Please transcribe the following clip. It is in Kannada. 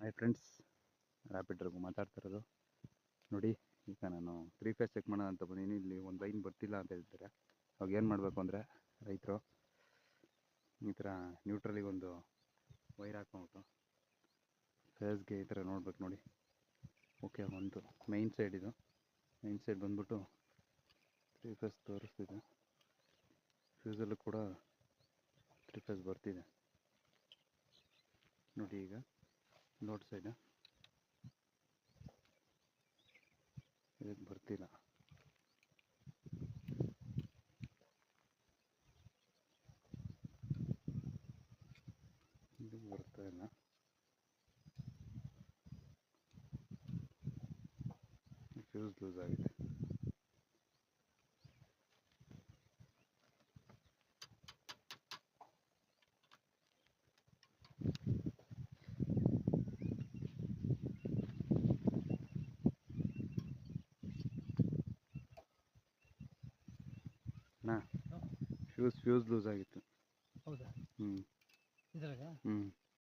ಹಾಯ್ ಫ್ರೆಂಡ್ಸ್, ರ್ಯಾಪಿಡ್ ರಘು ಮಾತಾಡ್ತಿರೋದು. ನೋಡಿ, ಈಗ ನಾನು 3 ಫೇಸ್ ಚೆಕ್ ಮಾಡೋಣ ಅಂತ ಬಂದೀನಿ. ಇಲ್ಲಿ ಒಂದು ಲೈನ್ ಬರ್ತಿಲ್ಲ ಅಂತ ಹೇಳ್ತಾರೆ. ಅವಾಗ ಏನು ಮಾಡಬೇಕು ಅಂದರೆ, ರೈತರು ಈ ಥರ ನ್ಯೂಟ್ರಲಿಗೆ ಒಂದು ವೈರ್ ಹಾಕ್ಕೊಂಬಿಟ್ಟು ಫೇಸ್ಗೆ ಈ ಥರ ನೋಡ್ಬೇಕು. ನೋಡಿ, ಓಕೆ, ಒಂದು ಮೈನ್ ಸೈಡ್, ಇದು ಮೈನ್ ಸೈಡ್ ಬಂದ್ಬಿಟ್ಟು 3 ಫೇಸ್ ತೋರಿಸ್ತಿದೆ. ಫ್ಯೂಸಲ್ಲೂ ಕೂಡ 3 ಫೇಸ್ ಬರ್ತಿದೆ. ನೋಡಿ, ಈಗ ಲೋಡ್ ಸೈಡ್ ಇದಕ್ಕೆ ಬರ್ತಿಲ್ಲ. ಇದು ಬರ್ತಾ ಇಲ್ಲ. ಫ್ಯೂಸ್ ಲೂಸ್ ಆಗಿದೆ. ಫ್ಯೂಸ್ ಲೂಸ್ ಆಗಿತ್ತು. ಹೌದಾ? ಹ್ಞೂ ಇದ್ರಾಗ ಹ್ಞೂ